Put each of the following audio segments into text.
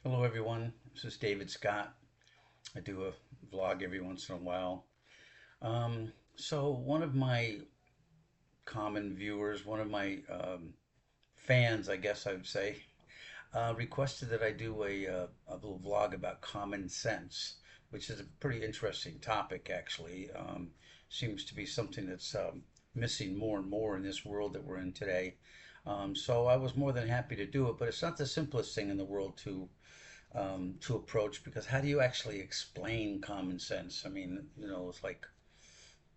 Hello, everyone. This is David Scott. I do a vlog every once in a while. So, one of my common viewers, one of my fans, I guess I would say, requested that I do a little vlog about common sense, which is a pretty interesting topic, actually. Seems to be something that's missing more and more in this world that we're in today. So, I was more than happy to do it, but it's not the simplest thing in the world to approach, because how do you actually explain common sense? I mean, it's like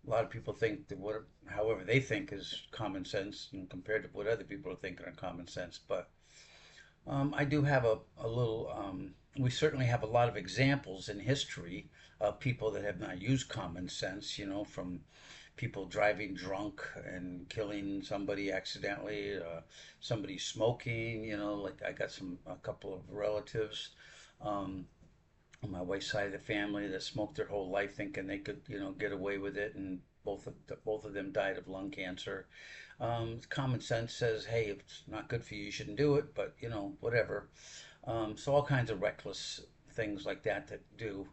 a lot of people think that however they think is common sense, compared to what other people are thinking are common sense. But I do have a little, we certainly have a lot of examples in history of people that have not used common sense, from people driving drunk and killing somebody accidentally, somebody smoking, like I got a couple of relatives um, on my wife's side of the family that smoked their whole life thinking they could, get away with it, and both of them died of lung cancer. Common sense says, hey, if it's not good for you, you shouldn't do it, but whatever. So all kinds of reckless things like that do.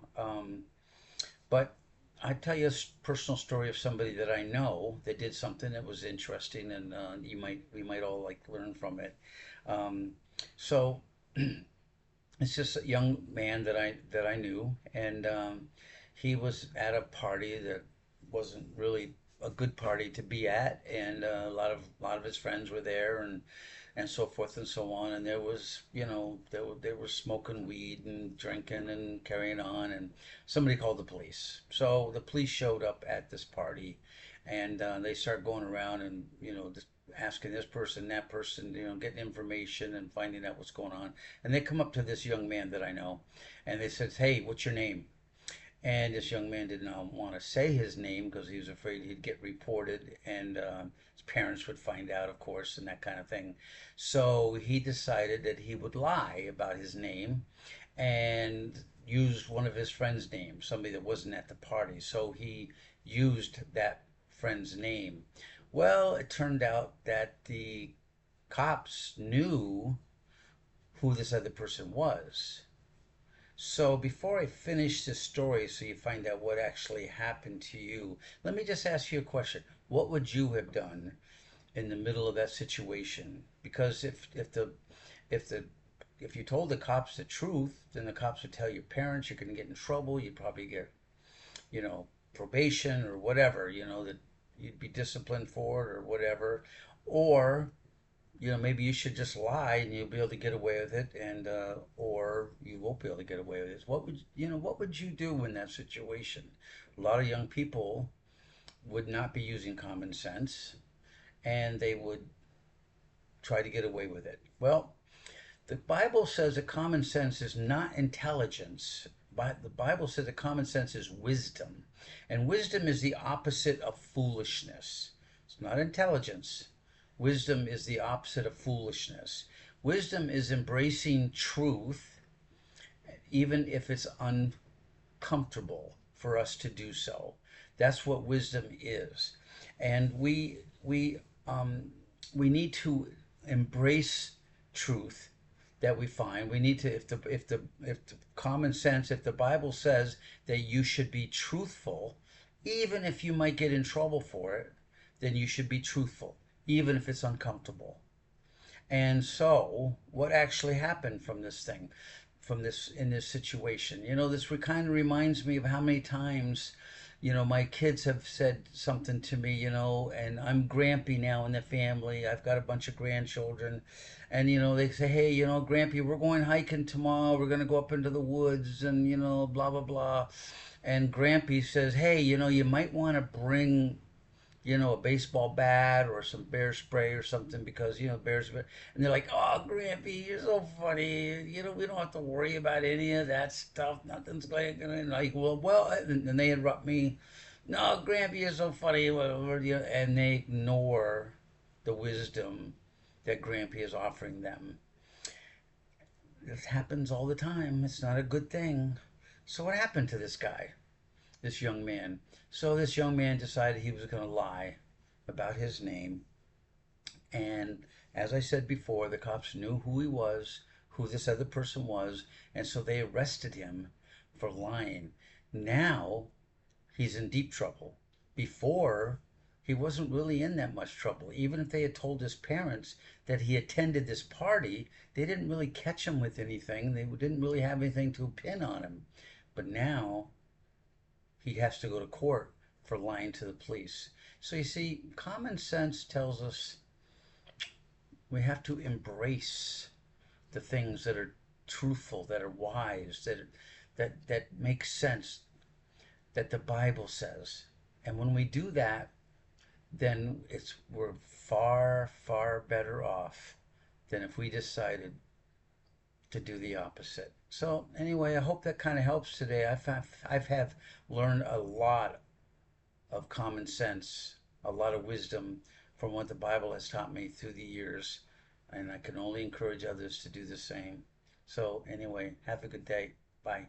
But I tell you a personal story of somebody that I know that did something that was interesting, and we might all like learn from it. Um, so it's just a young man that I knew, and he was at a party that wasn't really a good party to be at, and a lot of his friends were there, and so forth and so on. And there was, they were smoking weed and drinking and carrying on, and somebody called the police. So the police showed up at this party, and they started going around and just asking this person, that person, getting information and finding out what's going on. And they come up to this young man that I know, and they said, "Hey, what's your name?" And this young man did not want to say his name because he was afraid he'd get reported, and his parents would find out, of course, and that kind of thing. So he decided that he would lie about his name and use one of his friends' names, somebody that wasn't at the party. So he used that friend's name. Well, it turned out that the cops knew who this other person was. So before I finish this story, so you find out what actually happened to you, let me just ask you a question. What would you have done in the middle of that situation? Because if the if you told the cops the truth, then the cops would tell your parents you're going to get in trouble. You'd probably get, probation or whatever, that you'd be disciplined for it or whatever. Or maybe you should just lie and you'll be able to get away with it, and or you won't be able to get away with it. What would you do in that situation? A lot of young people would not be using common sense, and they would try to get away with it. Well, the Bible says that common sense is not intelligence. But the Bible says that common sense is wisdom, and wisdom is the opposite of foolishness. It's not intelligence. Wisdom is the opposite of foolishness. Wisdom is embracing truth, even if it's uncomfortable for us to do so. That's what wisdom is, and we need to embrace truth that we find. We need to, if the common sense, if the Bible says that you should be truthful, even if you might get in trouble for it, then you should be truthful, even if it's uncomfortable. And so, what actually happened from this thing, from this in this situation? This kind of reminds me of how many times, my kids have said something to me, and I'm grampy now in the family. I've got a bunch of grandchildren, and they say, "Hey, Grampy, we're going hiking tomorrow. We're gonna go up into the woods, and blah blah blah." And Grampy says, "Hey, you might want to bring." A baseball bat or some bear spray or something, because bears. And they're like, "Oh, Grampy, you're so funny. We don't have to worry about any of that stuff. Nothing's going to like." Well, and they interrupt me. "No, Grampy, you're so funny." And they ignore the wisdom that Grampy is offering them. This happens all the time. It's not a good thing. So what happened to this guy? This young man. So this young man decided he was going to lie about his name. And as I said before, the cops knew who he was, who this other person was, and so they arrested him for lying. Now he's in deep trouble. Before, he wasn't really in that much trouble. Even if they had told his parents that he attended this party, they didn't really catch him with anything. They didn't really have anything to pin on him. But now he has to go to court for lying to the police. So you see, common sense tells us we have to embrace the things that are truthful, that are wise, that make sense, that the Bible says. And when we do that, then we're far, far better off than if we decided to do the opposite. So anyway, I hope that kind of helps today. I've learned a lot of common sense, a lot of wisdom from what the Bible has taught me through the years, and I can only encourage others to do the same. So anyway, have a good day. Bye.